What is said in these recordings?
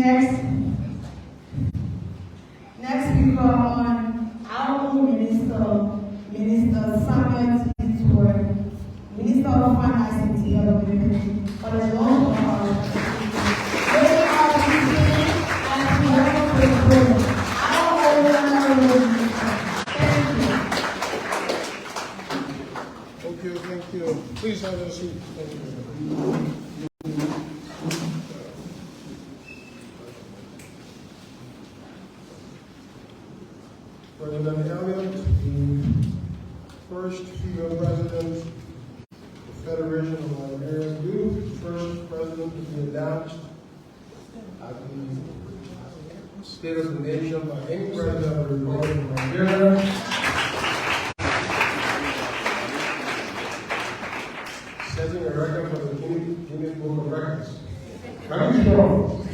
Next we call on our own Minister Samuel TWEAH, Minister of Finance and Development, for the launch of our very RTC and to welcome the program. Thank you. Please have a seat. Thank you. President Elliott, the first female president of the Federation of Liberian Youth, first president to be announced at the State of the Nation by any president of the Republic of Liberia. Setting a record for the Guinness Book of Records. Very strong.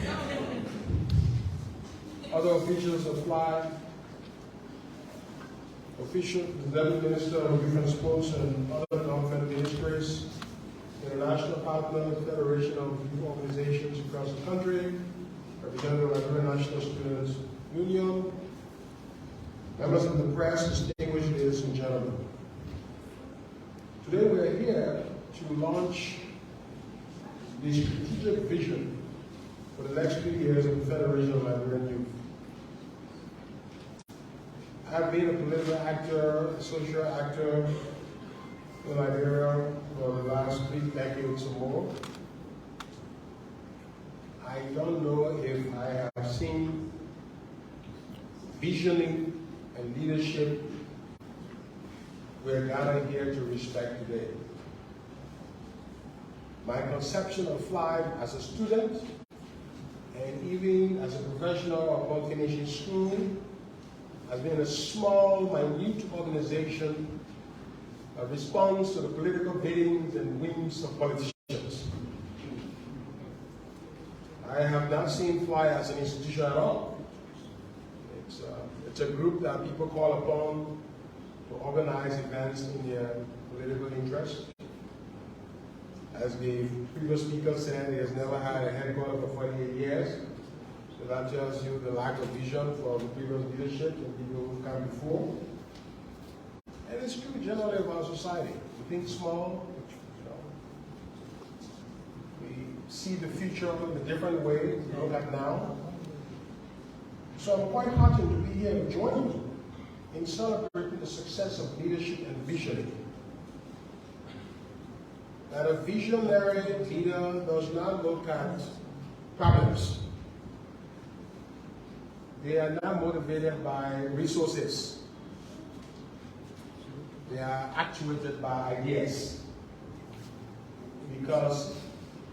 Other officials apply. Official, the Deputy Minister of Youth and Sports and other government ministries, international partners, Federation of Youth Organizations across the country, representative of the Liberian National Students Union, members of the press, distinguished ladies and gentlemen. Today we are here to launch the strategic vision for the next 3 years of the Federation of Liberian Youth. I've been a political actor, a social actor in Liberia for the last 3 decades or more. I don't know if I have seen visioning and leadership we're gathered here to respect today. My conception of life as a student and even as a professional upon finishing school has been a small, minute organization that responds to the political biddings and whims of politicians. I have not seen FLY as an institution at all. It's a group that people call upon to organize events in their political interest. As the previous speaker said, he has never had a headquarters for 48 years. So that tells you the lack of vision for the previous leadership and people who come before. And it's true generally of our society. We think small, we see the future in a different way we look at now. So I'm quite heartened to be here and join you in celebrating the success of leadership and visioning. That a visionary leader does not look at problems. They are not motivated by resources. They are actuated by ideas. Because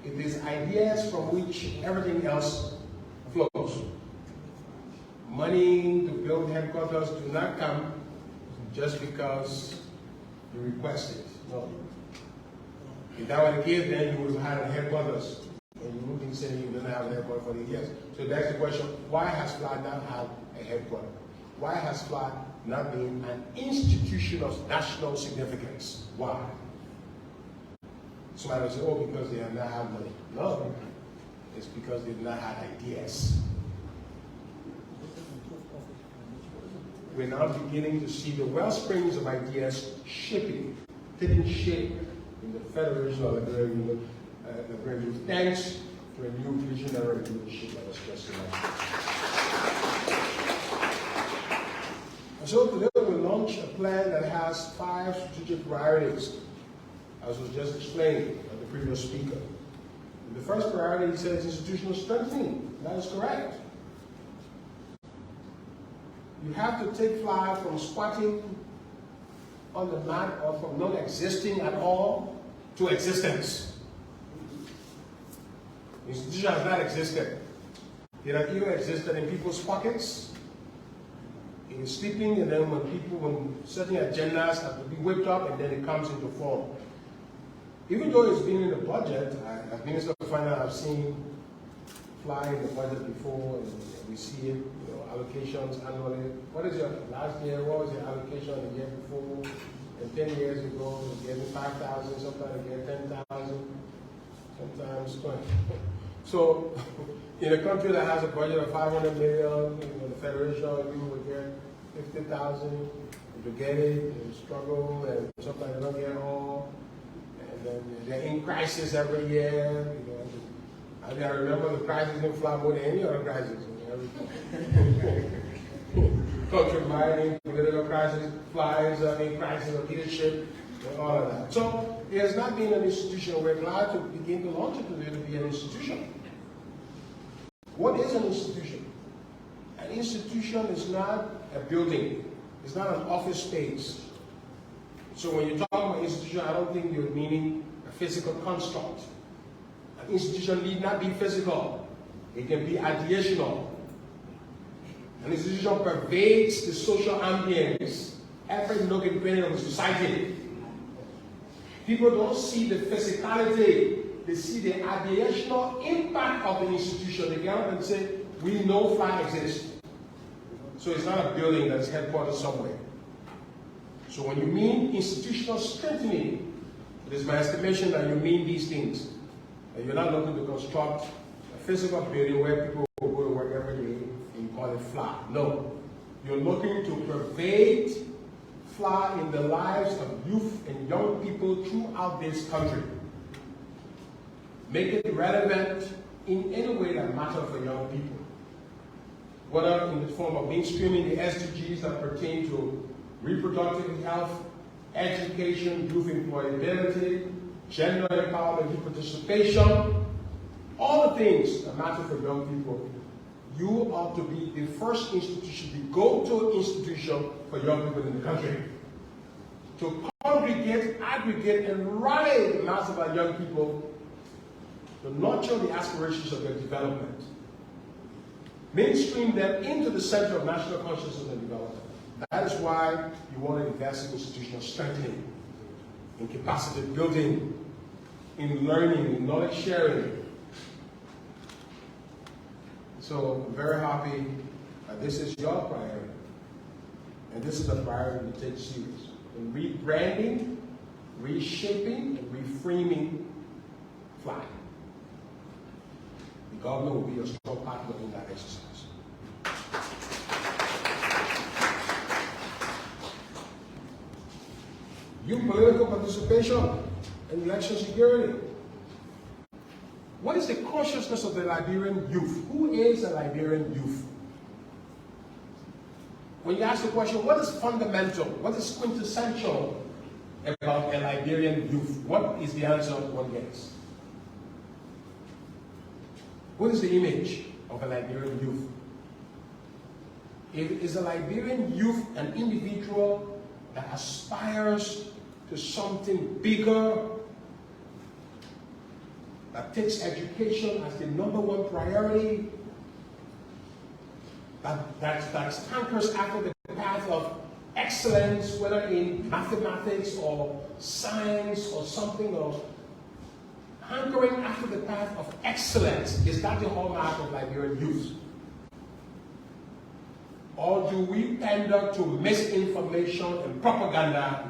it is ideas from which everything else flows. Money to build headquarters do not come just because you request it. No. If that were the case, then you would have had a headquarters. And you wouldn't say you didn't have a headquarters for 8 years. So that's the question, why has FLY not had a headquarters? Why has FLY not been an institution of national significance? Why? Somebody will say, oh, because they have not had money. No, it's because they've not had ideas. We're now beginning to see the wellsprings of ideas taking shape in the Federation of Liberian Youth, thanks to a new visionary leadership that was just elected. And so today we launch a plan that has 5 strategic priorities, as was just explained by the previous speaker. And the first priority says institutional strengthening. That is correct. You have to take FLY from squatting on the mat or from not existing at all to existence. The institution has not existed. It has even existed in people's pockets, in sleeping, and then when certain agendas have to be whipped up, and then it comes into form. Even though it's been in the budget, as Minister of Finance, I've seen FLY in the budget before, and we see it, allocations annually. What is your last year? What was your allocation the year before? And 10 years ago, you're getting 5,000, sometimes you get 10,000, sometimes 20. So, in a country that has a budget of 500 million, the Federation, you would get 50,000. To get it, they struggle, and sometimes they don't get all. And then they're in crisis every year. I mean, I remember the crisis in fly more than any other crisis. Country mining, political crisis, flies, crisis of leadership, and all of that. So it has not been an institution. We're glad to begin to launch it today to be an institution. What is an institution? An institution is not a building. It's not an office space. So when you talk about institution, I don't think you're meaning a physical construct. An institution need not be physical. It can be ideational. An institution pervades the social ambience, every nook and cranny of the society. People don't see the physicality, they see the ideational impact of the institution. They get up and say, we know fly exists. So it's not a building that's headquartered somewhere. So when you mean institutional strengthening, it is my estimation that you mean these things. And you're not looking to construct a physical building where people will go to work every day and you call it fly. No. You're looking to pervade fly in the lives of youth and young people throughout this country. Make it relevant in any way that matters for young people. Whether in the form of mainstreaming the SDGs that pertain to reproductive health, education, youth employability, gender empowerment, youth participation, all the things that matter for young people, you ought to be the first institution, the go-to institution for young people in the country. To congregate, aggregate, and rally the mass of our young people to nurture the aspirations of their development. Mainstream them into the center of national consciousness and development. That is why you want to invest in institutional strengthening, in capacity building, in learning, in knowledge sharing. So I'm very happy that this is your priority. And this is a priority to take serious. In rebranding, reshaping, and reframing fly. The government will be a strong partner in that exercise. Youth political participation and election security. What is the consciousness of the Liberian youth? Who is a Liberian youth? When you ask the question, what is fundamental, what is quintessential about a Liberian youth? What is the answer one gets? What is the image of a Liberian youth? Is a Liberian youth an individual that aspires to something bigger, that takes education as the #1 priority, that hankers after the path of excellence, whether in mathematics or science or something, or hankering after the path of excellence? Is that the hallmark of Liberian youth? Or do we pander to misinformation and propaganda,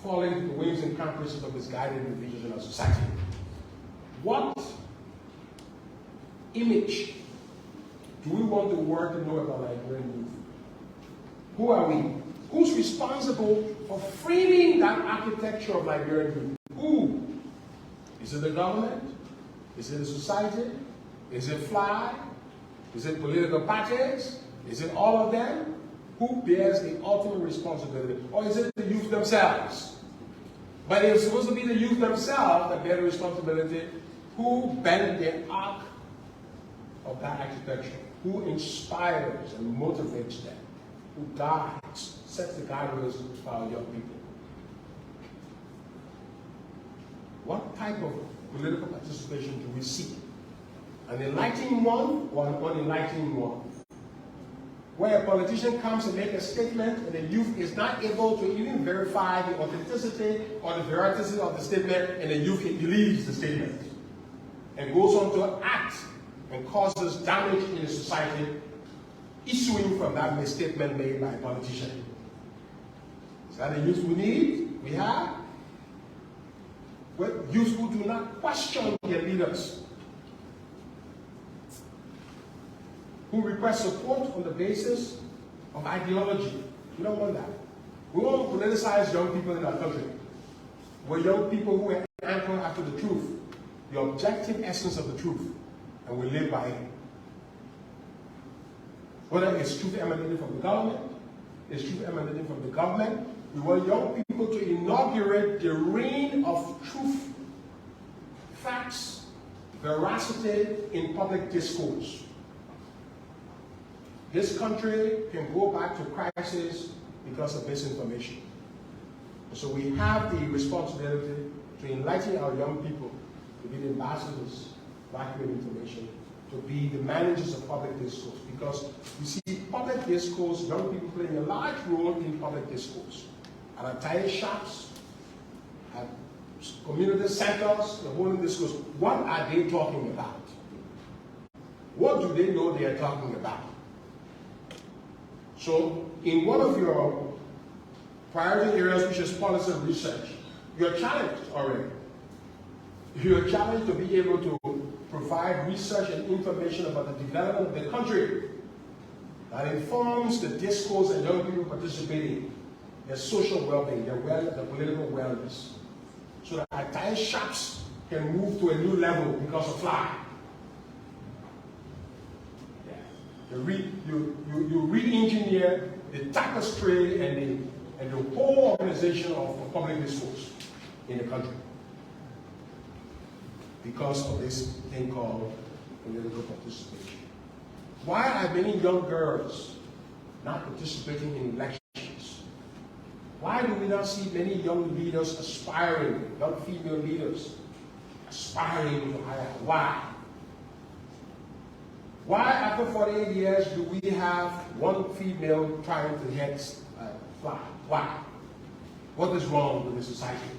falling to the whims and caprices of misguided individuals in our society? What image do we want the world to know about Liberian youth? Who are we? Who's responsible for framing that architecture of Liberian youth? Who? Is it the government? Is it the society? Is it FLY? Is it political parties? Is it all of them? Who bears the ultimate responsibility? Or is it the youth themselves? But if it's supposed to be the youth themselves that bear the responsibility, who bend the arc of that architecture? Who inspires and motivates them? Who guides, sets the guidelines for our young people? What type of political participation do we seek? An enlightening one or an unenlightening one? Where a politician comes and makes a statement and the youth is not able to even verify the authenticity or the veracity of the statement, and the youth believes the statement and goes on to act and causes damage in the society, issuing from that misstatement made by a politician. Is that the youth we need? We have? youth who do not question their leaders, who request support on the basis of ideology. We don't want that. We want politicized young people in our country. We're young people who are anchored after the truth, the objective essence of the truth, and we live by it. Whether it's truth emanating from the government, it's truth emanating from the government. We want young people to inaugurate the reign of truth, facts, veracity in public discourse. This country can go back to crisis because of misinformation. So we have the responsibility to enlighten our young people, to be the ambassadors of accurate information, to be the managers of public discourse. Because you see, public discourse, young people playing a large role in public discourse. At our tire shops, at community centers, the whole discourse. What are they talking about? What do they know they are talking about? So, in one of your priority areas, which is policy and research, you're challenged already. You're challenged to be able to provide research and information about the development of the country that informs the discourse and young people participating, their social well-being, their political wellness, so that our tire shops can move to a new level because of FLY. You re-engineer the tapestry and the whole organization of public discourse in the country because of this thing called political participation. Why are many young girls not participating in elections? Why do we not see many young leaders aspiring, young female leaders aspiring to higher? Why? Why, after 48 years, do we have one female trying to head FLY? Why? What is wrong with the society?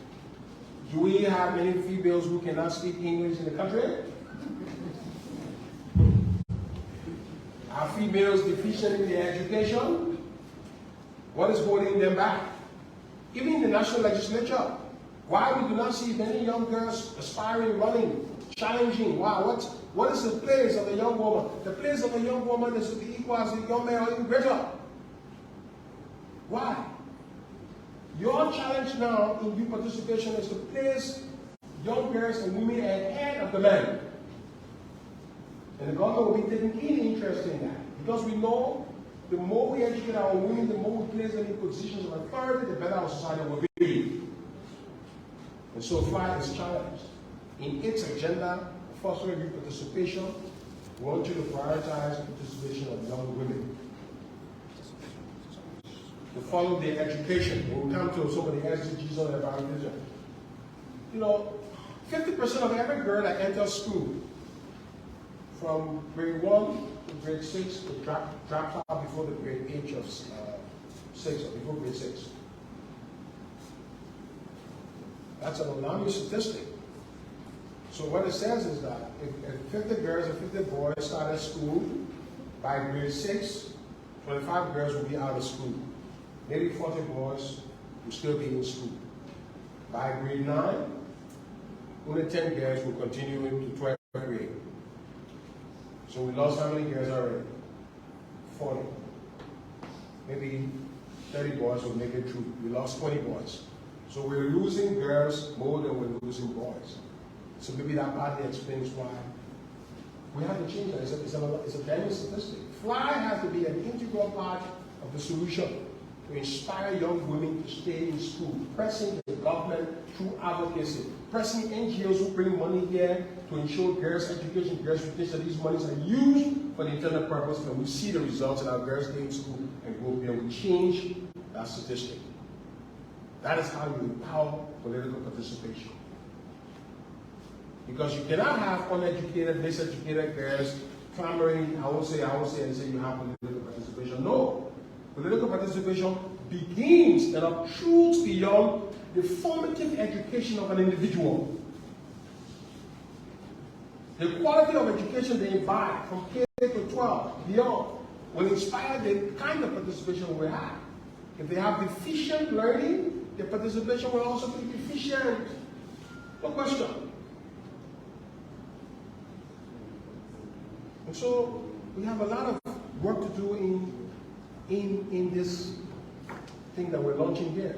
Do we have many females who cannot speak English in the country? Are females deficient in their education? What is holding them back? Even in the national legislature, why we do not see many young girls aspiring, running, challenging? Wow, what is the place of a young woman? The place of a young woman is to be equal as a young man or even greater. Why? Your challenge now in youth participation is to place young girls and women ahead of the men. And the government will be taking keen interest in that. Because we know the more we educate our women, the more we place them in positions of authority, the better our society will be. And so FLY is challenged. In its agenda, fostering youth participation, we want you to prioritize the participation of young women. To follow their education. When we come to some of the SDGs on environmental, you know, 50% of every girl that enters school from grade 1 to grade 6 will drop out before the grade age of 6 or before grade 6. That's an alarming statistic. So what it says is that if 50 girls and 50 boys start at school, by grade 6, 25 girls will be out of school. Maybe 40 boys will still be in school. By grade 9, only 10 girls will continue into 12th grade. So we lost how many girls already? 40. Maybe 30 boys will make it through. We lost 20 boys. So we're losing girls more than we're losing boys. So maybe that partly explains why we have to change that. It's a damning statistic. FLY has to be an integral part of the solution to inspire young women to stay in school, pressing the government through advocacy, pressing NGOs who bring money here to ensure girls' education, girls' education, that these monies are used for the intended purpose, and we see the results and our girls stay in school and go there. We change that statistic. That is how you empower political participation. Because you cannot have uneducated, miseducated girls clamoring, I will say, and say you have political participation. No. Political participation begins and obtrudes beyond the formative education of an individual. The quality of education they imbibe from K to 12, beyond, will inspire the kind of participation we have. If they have deficient learning, their participation will also be deficient. No question. And so we have a lot of work to do in this thing that we're launching here.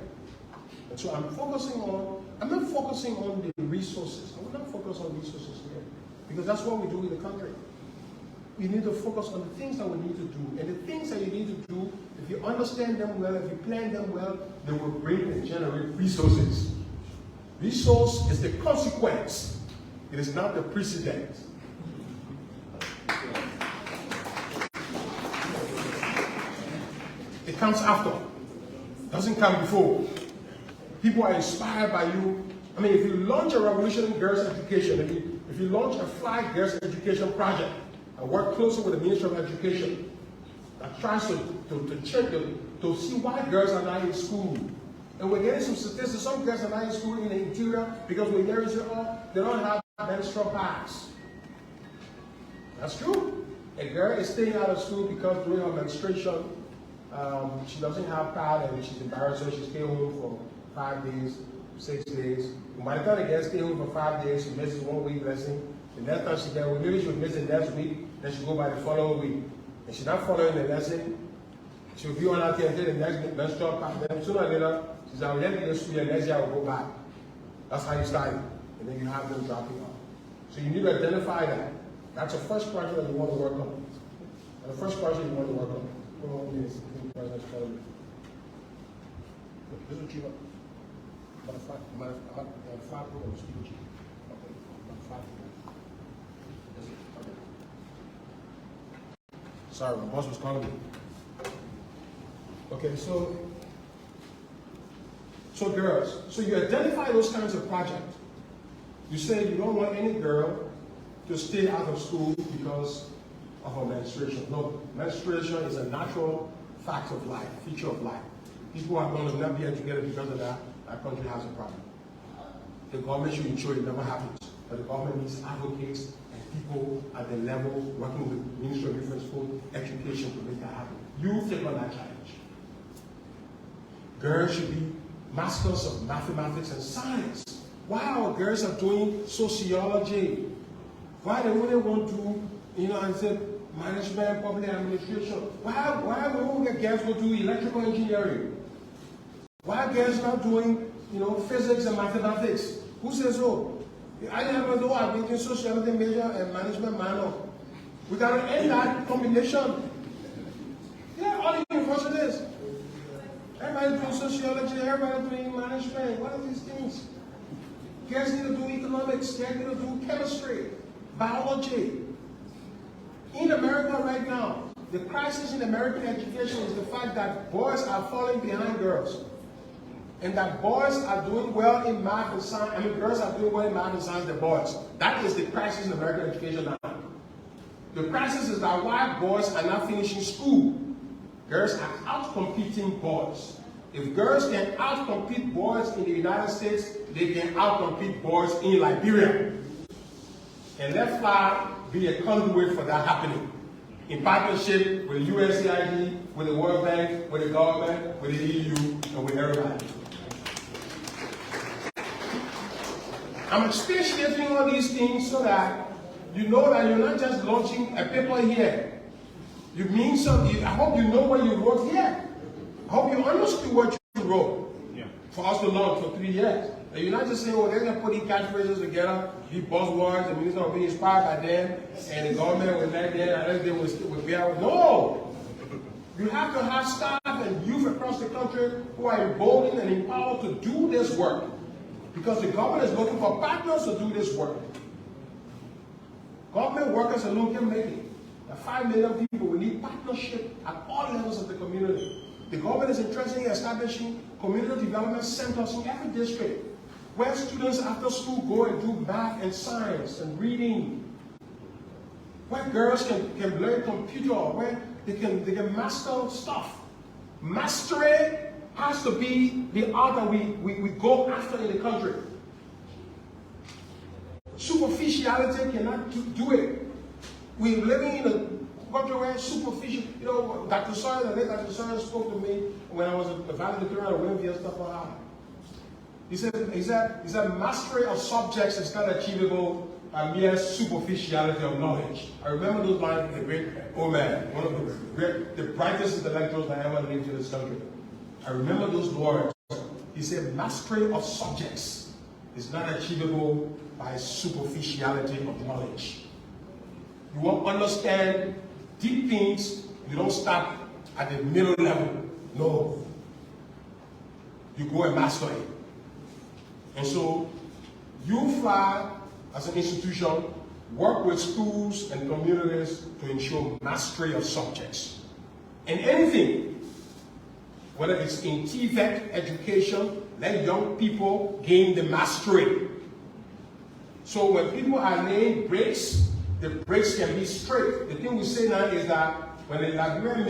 And so I'm not focusing on the resources. I will not focus on resources here, because that's what we do in the country. We need to focus on the things that we need to do. And the things that you need to do, if you understand them well, if you plan them well, they will bring and generate resources. Resource is the consequence. It is not the precedent. It comes after. It doesn't come before. People are inspired by you. I mean, if you launch a revolution in girls' education, if you launch a Fly Girls' Education project, and work closely with the Ministry of Education that tries to check to see why girls are not in school. And we're getting some statistics. Some girls are not in school in the interior because we hear say, oh, they don't have menstrual pads. That's true. A girl is staying out of school because during her menstruation, she doesn't have pad and she's embarrassed, so she stays home for 5 days, 6 days. And by the time the girl stays home for 5 days, she misses 1 week lesson. The next time she gets, maybe she'll miss the next week, then she'll go by the following week. And she's not following the lesson, she'll be on her until the next menstrual pad. Then sooner or later, she says, I'll get to school and next year I'll go back. That's how you start it. And then you have them dropping off. So you need to identify that. That's the first project that you want to work on. And the first project you want to work on. This is what you want. Sorry, my boss was calling me. Okay, so girls, so you identify those kinds of projects. You say you don't want any girl to stay out of school because of her menstruation. No, menstruation is a natural fact of life, feature of life. People are going to not be educated because of that. That country has a problem. The government should ensure it never happens. But the government needs advocates and people at the level working with the Ministry of Different School Education to make that happen. You take on that challenge. Girls should be masters of mathematics and science. Why our girls are doing sociology? Why they only want to, I said, management, public administration? Why won't the girls go do electrical engineering? Why are girls not doing, physics and mathematics? Who says so? I never know. I've been doing sociology major and management minor. We gotta end that combination. Yeah, all the universities. Everybody doing sociology, everybody doing management. What are these things? Girls need to do economics, girls need to do chemistry, biology. In America right now, the crisis in American education is the fact that boys are falling behind girls. And that boys are doing well in math and science, girls are doing well in math and science than boys. That is the crisis in American education now. The crisis is that why boys are not finishing school. Girls are out-competing boys. If girls can out-compete boys in the United States, they can out-compete boys in Liberia. And let FLY be a conduit for that happening. In partnership with USAID, with the World Bank, with the government, with the EU, and with everybody. I'm expatiating on these things so that you know that you're not just launching a paper here. You mean something. I hope you know what you wrote here. I hope you understood what you wrote for us to launch for 3 years. And you're not just saying, oh, they're going to put these catchphrases together, these buzzwords, the minister will be inspired by them, and the government will let them, and they will be out. No! You have to have staff and youth across the country who are emboldened and empowered to do this work. Because the government is looking for partners to do this work. Government workers alone can make it. There are 5 million people. We need partnership at all levels of the community. The government is interested in establishing community development centers in every district, where students after school go and do math and science and reading, where girls can learn computer, where they can master stuff. Mastery has to be the art that we go after in the country. Superficiality cannot do it. We're living in a country where superficial, Dr. Sawyer, the late Dr. Sawyer spoke to me when I was a valedictorian of Winfield stuff like that. He said, mastery of subjects is not achievable by mere superficiality of knowledge. I remember those lines from the great old man, one of the brightest intellectuals that ever lived in this country. I remember those words. He said, mastery of subjects is not achievable by superficiality of knowledge. You won't understand deep things, you don't start at the middle level. No. You go and master it. And so, TWEAH, as an institution, work with schools and communities to ensure mastery of subjects. And anything, whether it's in TVET education, let young people gain the mastery. So when people are laying bricks, the bricks can be straight. The thing we say now is that when the Liberian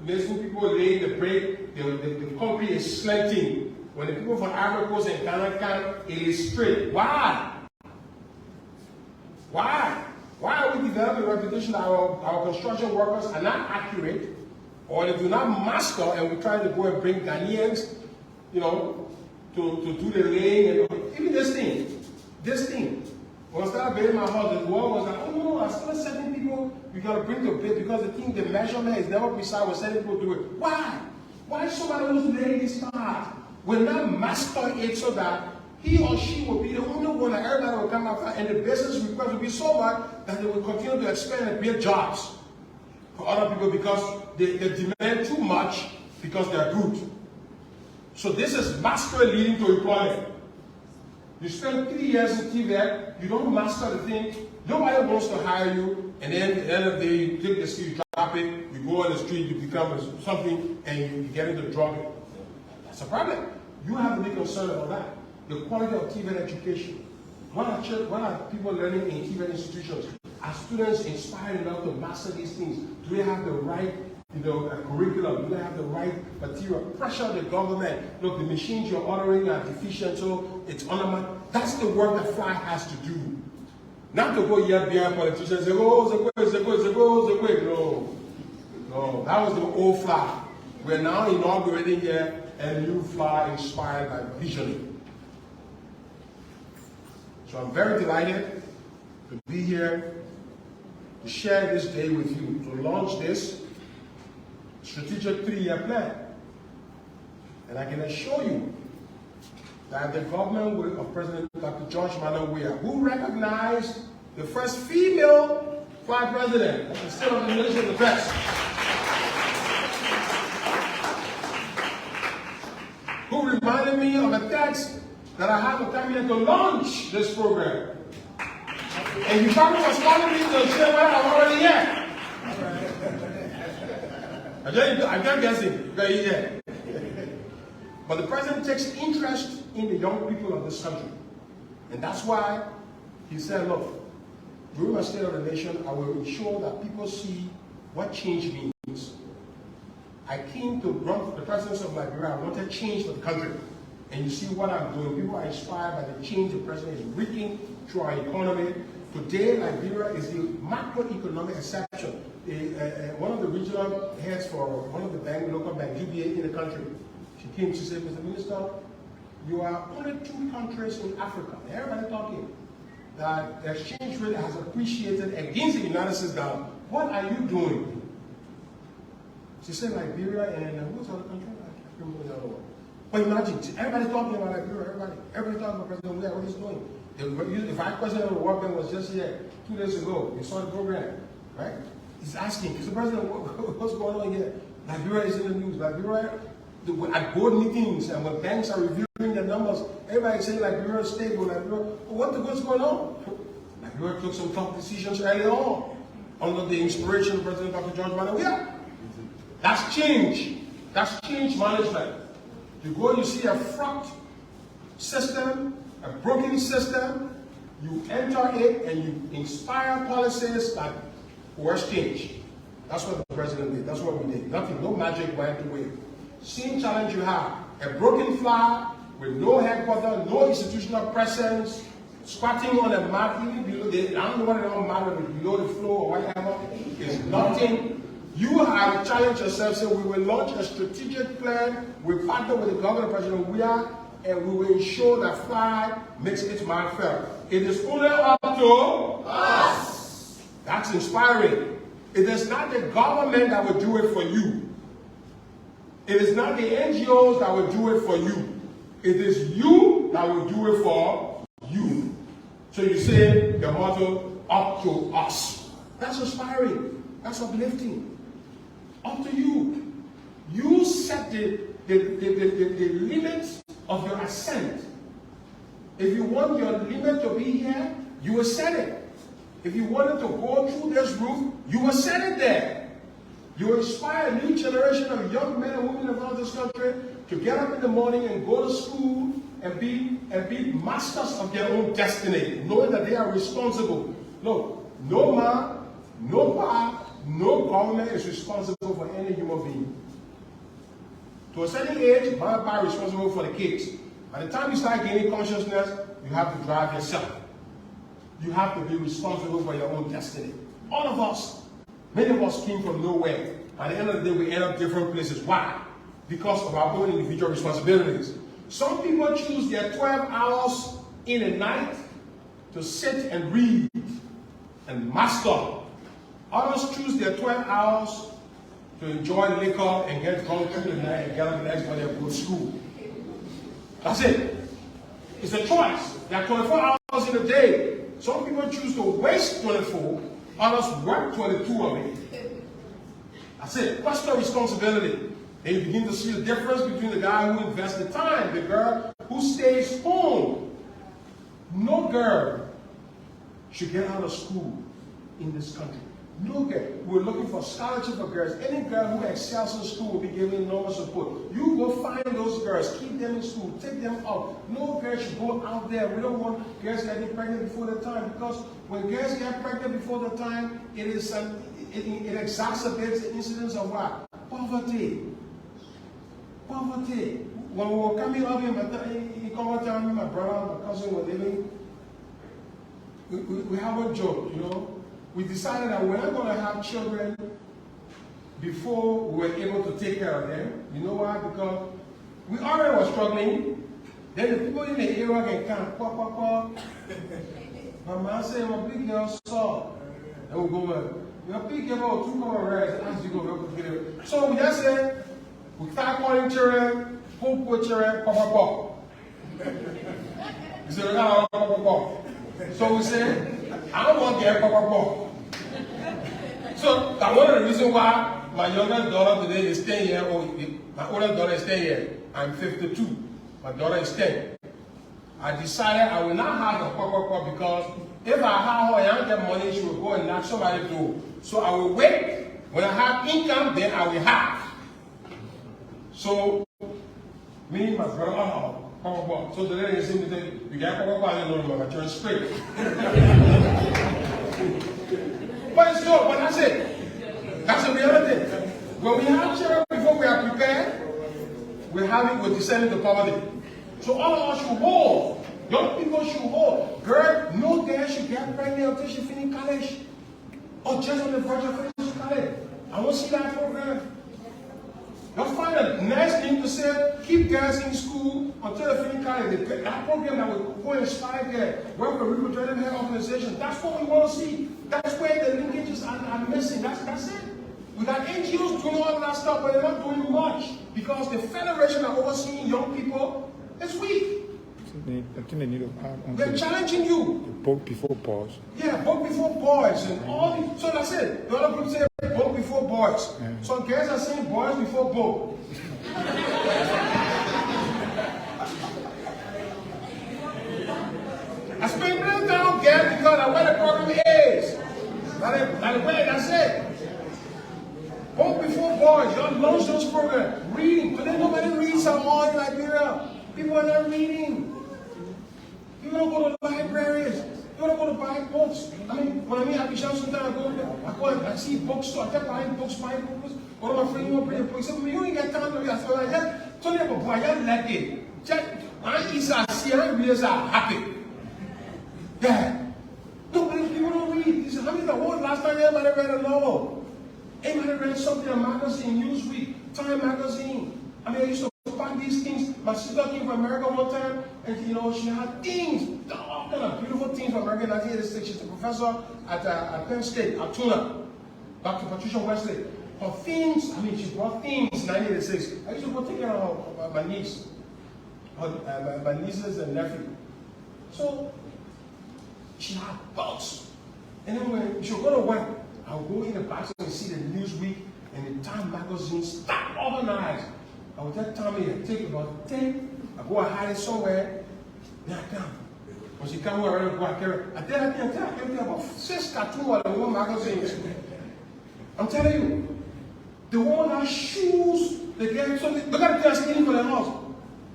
mason people lay the brick, the concrete is slanting. When the people from Ivory Coast and Ghana can, it is straight. Why? Why? Why are we developing a reputation that our construction workers are not accurate, or they do not master, and we try to go and bring Ghanaians, you know, to do the laying, and even this thing. When I started building my house, the wall was like, oh no, I started sending people, we got to bring the bit, because the measurement is never precise, we're sending people to do it. Why? Why somebody who's laying this part will not master it so that he or she will be the only one that everybody will come after, and the business request will be so much that they will continue to expand and build jobs for other people because they demand too much because they're good. So this is mastery leading to employment. You spend 3 years in TVET, you don't master the thing, nobody wants to hire you, and then at the end of the day, you take the skill, you drop it, you go on the street, you become something, and you get into drug. That's a problem. You have to be concerned about that. The quality of TVET education. What are people learning in TVET institutions? Are students inspired enough to master these things? Do they have the right curriculum? Do they have the right material? Pressure the government. Look, the machines you're ordering are deficient, so it's on. That's the work that TWEAH has to do. Not to go yet behind politicians and say, oh, no. No, that was the old TWEAH. We're now inaugurating here a new TWEAH inspired by visioning. So I'm very delighted to be here to share this day with you, to launch this strategic 3-year plan. And I can assure you that the government of President Dr. George Manneh, who recognized the first female TWEAH president at the State of the Nation of the Press, who reminded me of a text that I have to come here to launch this program. And you probably was calling me to say, well, I'm already here. I'm just guessing, but yeah. But the president takes interest in the young people of this country. And that's why he said, look, during my State of the Nation, I will ensure that people see what change means. I came to run for the presidency of Liberia. I wanted change for the country. And you see what I'm doing. People are inspired by the change the president is bringing to our economy. Today, Liberia is the macroeconomic exception. One of the regional heads for one of the local banks, UBA in the country, she came to say, Mr. Minister, you are only 2 countries in Africa. Everybody talking that the exchange rate has appreciated against the United States dollar. What are you doing? She said Liberia and what's the other country? I can't remember the other one. But imagine, everybody talking about Liberia, everybody talking about President Weah, what he's doing. The Vice President of the World Bank was just here 2 days ago. You saw the program, right? He's asking, Mr. President, what's going on here? Liberia is in the news. Liberia, at board meetings and when banks are reviewing their numbers, everybody's saying Liberia is stable. Liberia, what's going on? Liberia took some tough decisions early on under the inspiration of President Dr. George Manneh. That's change. That's change management. You go, you see a fraught system, a broken system, you enter it and you inspire policies that coerce change. That's what the president did. That's what we did. Nothing, no magic went away. Same challenge you have. A broken flag with no headquarters, no institutional presence, squatting on a mat, even below the, I don't know what it all matters, below the floor or whatever, is nothing. You have challenged yourself, say we will launch a strategic plan. We partner with the government, President Weah, and we will ensure that fly makes its mark felt. It is only up to us. That's inspiring. It is not the government that will do it for you. It is not the NGOs that will do it for you. It is you that will do it for you. So you say the motto, up to us. That's inspiring. That's uplifting. Up to you. You set the limits of your ascent. If you want your limit to be here, you will set it. If you wanted to go through this roof, you will set it there. You will inspire a new generation of young men and women around this country to get up in the morning and go to school and be masters of their own destiny, knowing that they are responsible. No man, no power, no government is responsible for any human being. To a certain age, mom and papa is responsible for the kids. By the time you start gaining consciousness, you have to drive yourself. You have to be responsible for your own destiny. All of us, many of us came from nowhere. At the end of the day, we end up different places. Why? Because of our own individual responsibilities. Some people choose their 12 hours in a night to sit and read and master. Others choose their 12 hours to enjoy liquor and get drunk through the night and get up the next morning and go to school. That's it. It's a choice. There are 24 hours in a day. Some people choose to waste 24, others work 22 of it. That's it. Personal responsibility. Then you begin to see the difference between the guy who invests the time, the girl who stays home. No girl should get out of school in this country. No girl. We're looking for scholarship for girls. Any girl who excels in school will be given enormous support. You go find those girls, keep them in school, take them out. No girl should go out there. We don't want girls getting pregnant before their time, because when girls get pregnant before their time, it exacerbates the incidence of what? Poverty. Poverty. When we were coming up here, he come out there, my brother, my cousin were living. We have a joke, you know. We decided that we're not going to have children before we were able to take care of them. You know why? Because we already were struggling. Then the people in the area can come, pop. My man said, my big girl saw. And we go, your big girl, 2 more rides, as you go, so we just said, we start calling children, pop, children, pop. We said, pop. So we said, I don't want to get pop. So that's one of the reasons why my younger daughter today is 10 years old. My older daughter is 10 years. I'm 52. My daughter is 10. I decided I will not have a pop because if I have her and I don't get money, she will go and knock somebody door. So I will wait. When I have income, then I will have. So me, my brother, pop. So today they see me say, you get pop, I don't know, my turn straight. But it's good, but that's it. That's the reality. When we have children before we are prepared, we're descending to poverty. So all of us should hold. Young people should hold. Girl, no girl should get pregnant until she finish college. Or just on the verge of finishing college. I won't see that program. You'll find a nice thing to say, keep girls in school until they finish college. That program that will go inspire girls, work with reproductive health organizations. That's what we want to see. That's where the linkages are missing. That's it. We got NGOs doing all of that stuff, but they're not doing much because the federation that overseeing young people is weak. I think they need to add They're challenging you. Book before boys. Yeah, book before boys and all the, so that's it. The other group say book before boys. Yeah. So girls are saying boys before book. I spent real down girls because I where the program is. That's it. Book before boys. Y'all launch those programs. Reading. Today nobody reads at all in Liberia. People are not reading. You don't go to libraries. You don't go to buy books. I mean, when I meet Happy Sham, sometimes I go and I see bookstore. I kept buying books. One of my friends, you want to bring a book. He said, you ain't got time to read. I said, just tell them, boy, I just like it. Just, I eat some see, I realize I'm happy. Yeah. No, people don't read. He said, how many the whole last time anybody read a novel? Anybody read something, a magazine, Newsweek, Time magazine? I mean, I used to find these things My sister came from America one time, and she had things, all kind of beautiful things from America in 1986. She's a professor at Penn State, at TWEAH, Dr. Patricia Wesley. Her things, she brought things in 1986. I used to go take care of my niece, my nieces and nephew. So she had books. And then when she would go to work, I would go in the back and see the Newsweek and the Time magazine start organized. I would tell Tommy, I take about 10, I go and hide it somewhere, then I come. When she come over, I go and carry it. I carry about 6 cartoons or one magazines. I'm telling you, the woman has shoes, they get something, they got things in for the house.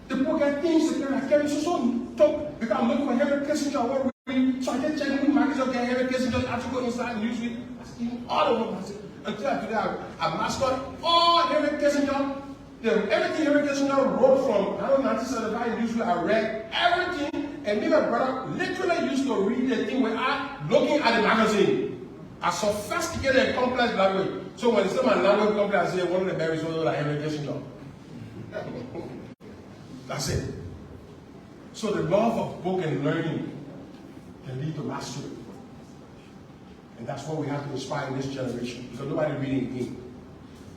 The people get things to carry. I carry so top because I'm looking for Henry Kissinger. So I just check the magazine, okay, Henry Kissinger's article inside Newsweek. I see all of them. Until today, I mastered all Henry Kissinger. Everything Henry Kissinger wrote from 1975 Newsweek, I read everything. And me and my brother literally used to read the thing without looking at the magazine. A sophisticated and complex language. So when it's my language complex, I say one of the berries was like Henry Kissinger. That's it. So the love of book and learning can lead to mastery. And that's what we have to inspire in this generation. Because nobody reading again.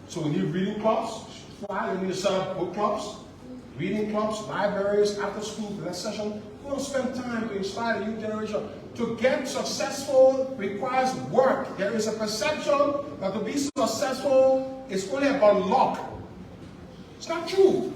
So we need reading clubs. Why? We need to set up book clubs, reading clubs, libraries, after school, the next session. We want to spend time to inspire the youth generation. To get successful requires work. There is a perception that to be successful is only about luck. It's not true.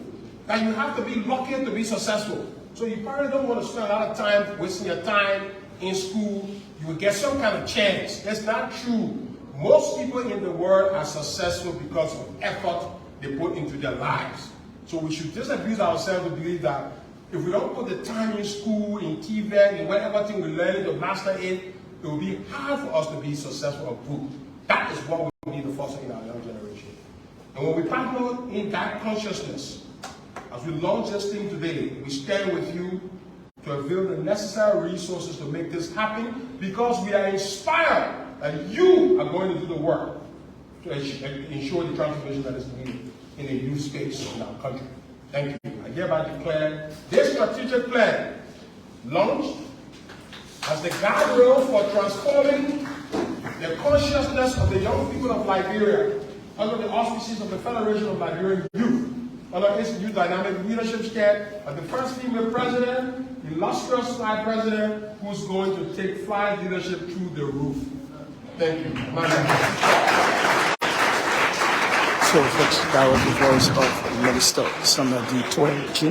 That you have to be lucky to be successful. So you probably don't want to spend a lot of time wasting your time in school. You will get some kind of chance. That's not true. Most people in the world are successful because of effort they put into their lives. So we should disabuse ourselves to believe that if we don't put the time in school, in TWEAH, in whatever thing we learn to master it will be hard for us to be successful or good. That is what we need to foster in our young generation. And when we partner in that consciousness, as we launch this thing today, we stand with you to avail the necessary resources to make this happen because we are inspired that you are going to do the work to ensure the transformation that is needed in the youth space in our country. Thank you. I hereby declare this strategic plan launched as the guardrail for transforming the consciousness of the young people of Liberia under the auspices of the Federation of Liberian Youth, under its new dynamic leadership scared as the first female president, illustrious fly president, who's going to take fly leadership through the roof. Thank you. So, folks, that was the voice of Minister Samuel D. TWEAH.